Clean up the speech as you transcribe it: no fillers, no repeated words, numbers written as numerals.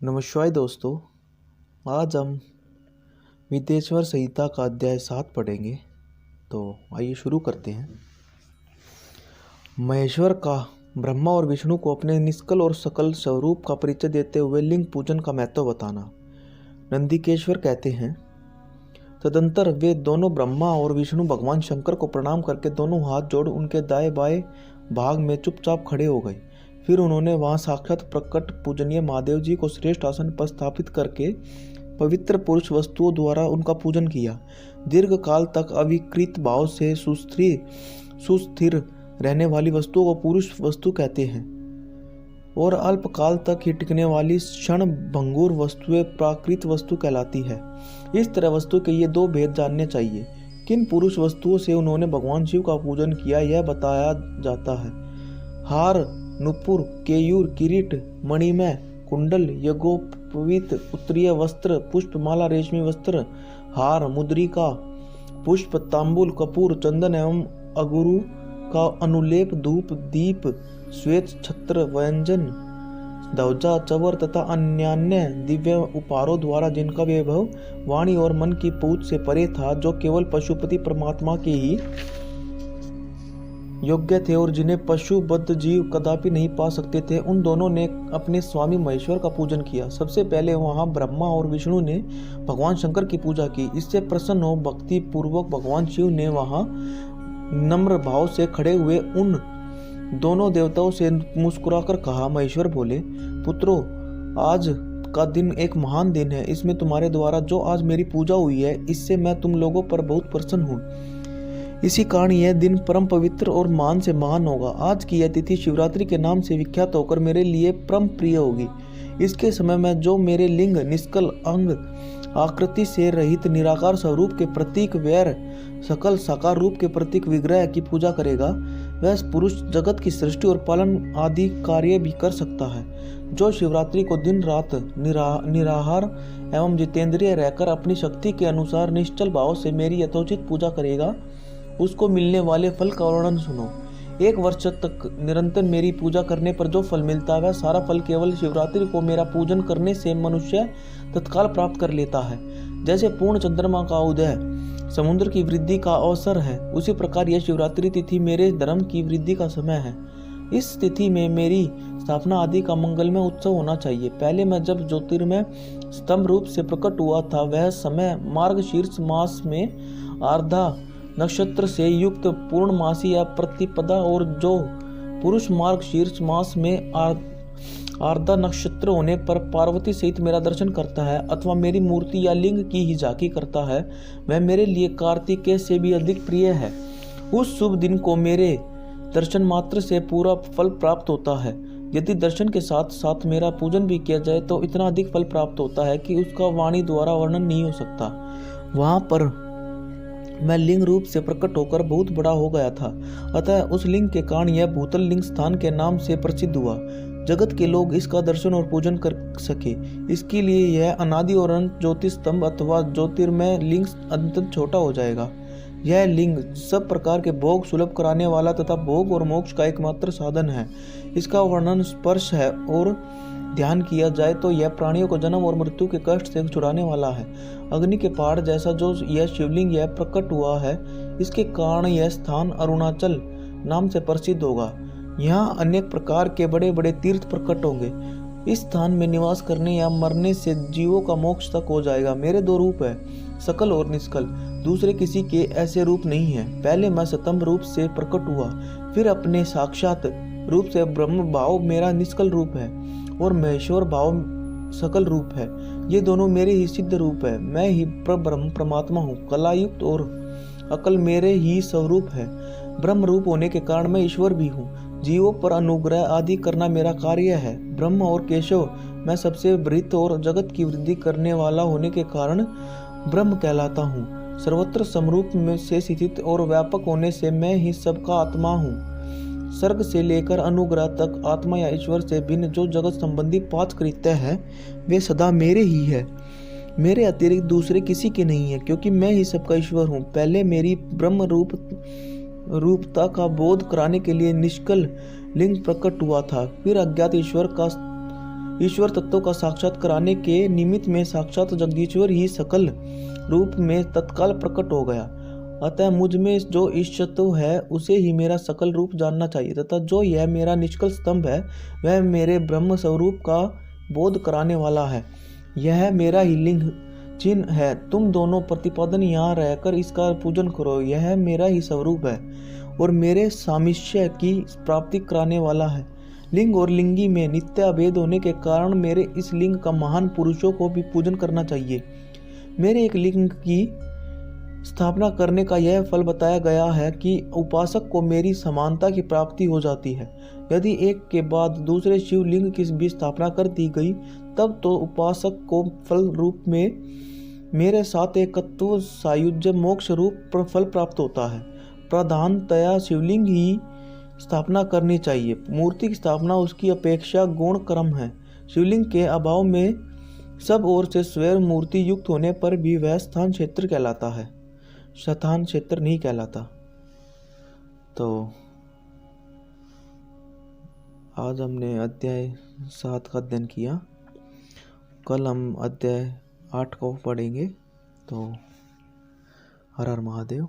नमस्कार दोस्तों। आज हम विदेश्वर संहिता का अध्याय 7 पढ़ेंगे। तो आइए शुरू करते हैं। महेश्वर का ब्रह्मा और विष्णु को अपने निष्कल और सकल स्वरूप का परिचय देते हुए लिंग पूजन का महत्व बताना। नंदिकेश्वर कहते हैं, तदंतर वे दोनों ब्रह्मा और विष्णु भगवान शंकर को प्रणाम करके दोनों हाथ जोड़ उनके दाएं बाएं भाग में चुपचाप खड़े हो गए। फिर उन्होंने वहां साक्षात प्रकट पूजनीय महादेव जी को श्रेष्ठ आसन पर स्थापित करके पवित्र पुरुष वस्तुओं द्वारा उनका पूजन किया। दीर्घ काल तक अविकृत भाव से सुस्थिर रहने वाली वस्तुओं को पुरुष वस्तु कहते हैं और अल्प काल तक ही टिकने वाली क्षण भंगुर वस्तुएं प्राकृत वस्तु कहलाती है। इस तरह वस्तु के ये दो भेद जानने चाहिए। किन पुरुष वस्तुओं से उन्होंने भगवान शिव का पूजन किया यह बताया जाता है। हार, नुपुर, केयूर, किरीट, मणिमय, कुंडल, यज्ञोपवीत, उत्तरीय वस्त्र, पुष्पमाला, रेशमी वस्त्र, हार, मुद्रिका, पुष्प, तांबूल, कपूर, चंदन एवं अगुरु का अनुलेप, धूप, दीप, श्वेत छत्र, व्यंजन, ध्वजा, चवर तथा अन्यान्य दिव्य उपहारों द्वारा जिनका वैभव वाणी और मन की पहुंच से परे था, जो केवल पशुपति परमात्मा के ही योग्य थे और जिन्हें पशुबद्ध जीव कदापि नहीं पा सकते थे, उन दोनों ने अपने स्वामी महेश्वर का पूजन किया। सबसे पहले वहां ब्रह्मा और विष्णु ने भगवान शंकर की पूजा की। इससे प्रसन्न हो भक्ति पूर्वक भगवान शिव ने वहां नम्र भाव से खड़े हुए उन दोनों देवताओं से मुस्कुराकर कहा। महेश्वर बोले, पुत्रों, आज का दिन एक महान दिन है। इसमें तुम्हारे द्वारा जो आज मेरी पूजा हुई है, इससे मैं तुम लोगों पर बहुत प्रसन्न हूँ। इसी कारण यह दिन परम पवित्र और महान से महान होगा। आज की यह तिथि शिवरात्रि के नाम से विख्यात होकर मेरे लिए परम प्रिय होगी। इसके समय में जो मेरे लिंग, निष्कल अंग, आकृति से रहित निराकार स्वरूप के प्रतीक वैर, सकल साकार रूप के प्रतीक विग्रह की पूजा करेगा, वह पुरुष जगत की सृष्टि और पालन आदि कार्य भी कर सकता है। जो शिवरात्रि को दिन रात निराहार एवं जितेंद्रिय रहकर अपनी शक्ति के अनुसार निश्चल भाव से मेरी यथोचित पूजा करेगा, उसको मिलने वाले फल का वर्णन सुनो। 1 वर्ष तक निरंतर मेरी पूजा करने पर जो फल मिलता है, वह सारा फल केवल शिवरात्रि को मेरा पूजन करने से मनुष्य तत्काल प्राप्त कर लेता है। जैसे पूर्ण चंद्रमा का उदय समुद्र की वृद्धि का अवसर है, उसी प्रकार यह शिवरात्रि तिथि मेरे धर्म की वृद्धि का समय है। इस तिथि में मेरी स्थापना आदि का मंगलमय उत्सव होना चाहिए। पहले मैं जब ज्योतिर्मय स्तंभ रूप से प्रकट हुआ था, वह समय मार्गशीर्ष मास में आर्धा नक्षत्र से युक्त पूर्णमासी या प्रतिपदा, और जो पुरुष मार्ग शीर्ष मास में आर्धा नक्षत्र होने पर पार्वती सहित मेरा दर्शन करता है अथवा मेरी मूर्ति या लिंग की ही झांकी करता है, वह मेरे लिए कार्तिकेय से भी अधिक प्रिय है। उस शुभ दिन को मेरे दर्शन मात्र से पूरा फल प्राप्त होता है। यदि दर्शन के साथ साथ मेरा पूजन भी किया जाए तो इतना अधिक फल प्राप्त होता है कि उसका वाणी द्वारा वर्णन नहीं हो सकता। वहां पर मैं लिंग रूप से प्रकट होकर बहुत बड़ा हो गया था, अतः उस लिंग के कारण यह भूतल लिंग स्थान के नाम से प्रसिद्ध हुआ। जगत के लोग इसका दर्शन और पूजन कर सके, इसके लिए यह अनादि और अनंत ज्योति स्तंभ अथवा ज्योतिर्मय लिंग अत्यंत छोटा हो जाएगा। यह लिंग सब प्रकार के भोग सुलभ कराने वाला तथा भोग और मोक्ष का एकमात्र साधन है। इसका वर्णन स्पर्श है और ध्यान किया जाए तो यह प्राणियों को जन्म और मृत्यु के कष्ट से छुड़ाने वाला है। अग्नि के पहाड़ जैसा जो यह शिवलिंग यह प्रकट हुआ है, इसके कारण यह स्थान अरुणाचल नाम से प्रसिद्ध होगा। यहाँ अनेक प्रकार के बड़े बड़े तीर्थ प्रकट होंगे। इस स्थान में निवास करने या मरने से जीवों का मोक्ष तक हो जाएगा। मेरे 2 रूप है, सकल और निष्कल। दूसरे किसी के ऐसे रूप नहीं है। पहले मैं स्तंभ रूप से प्रकट हुआ, फिर अपने साक्षात रूप से ब्रह्म भाव मेरा निष्कल रूप है और महेश्वर भाव सकल रूप है। ये दोनों मेरे ही सिद्ध रूप है। मैं ही ब्रह्म परमात्मा हूँ। कलायुक्त और अकल मेरे ही स्वरूप है। ब्रह्म रूप होने के कारण मैं ईश्वर भी हूँ। जीवों पर अनुग्रह आदि करना मेरा कार्य है। ब्रह्म और केशव मैं सबसे वृहत और जगत की वृद्धि करने वाला होने के कारण ब्रह्म कहलाता हूँ। सर्वत्र समरूप में से स्थित और व्यापक होने से मैं ही सबका आत्मा हूँ। सर्ग से लेकर अनुग्रह तक आत्मा या ईश्वर से भिन्न जो जगत संबंधी 5 कृत्य है, वे सदा मेरे ही है। मेरे अतिरिक्त दूसरे किसी के नहीं है, क्योंकि मैं ही सबका ईश्वर हूँ। पहले मेरी ब्रह्म रूपता का बोध कराने के लिए निष्कल लिंग प्रकट हुआ था, फिर अज्ञात ईश्वर का ईश्वर तत्व का साक्षात कराने के निमित्त में साक्षात जगदीश्वर ही सकल रूप में तत्काल प्रकट हो गया। अतः मुझ में जो ईश तत्व है उसे ही मेरा सकल रूप जानना चाहिए, तथा जो यह मेरा निष्कल स्तंभ है वह मेरे ब्रह्म स्वरूप का बोध कराने वाला है। यह मेरा ही लिंग चिन्ह है। तुम दोनों प्रतिपादन यहाँ रहकर इसका पूजन करो। यह मेरा ही स्वरूप है और मेरे सामिष्य की प्राप्ति कराने वाला है। लिंग और लिंगी में नित्य अभेद होने के कारण मेरे इस लिंग का महान पुरुषों को भी पूजन करना चाहिए। मेरे एक लिंग की स्थापना करने का यह फल बताया गया है कि उपासक को मेरी समानता की प्राप्ति हो जाती है। यदि एक के बाद दूसरे शिवलिंग की भी स्थापना कर दी गई तब तो उपासक को फल रूप में मेरे साथ एकत्व सायुज्य मोक्ष रूप फल प्राप्त होता है। प्रधानतया शिवलिंग ही स्थापना करनी चाहिए। मूर्ति की स्थापना उसकी अपेक्षा गौण कर्म है। शिवलिंग के अभाव में सब ओर से स्वयं मूर्ति युक्त होने पर भी वह स्थान क्षेत्र कहलाता है, स्थान क्षेत्र नहीं कहलाता। तो आज हमने अध्याय 7 का अध्ययन किया। कल हम अध्याय 8 को पढ़ेंगे। तो हर हर महादेव।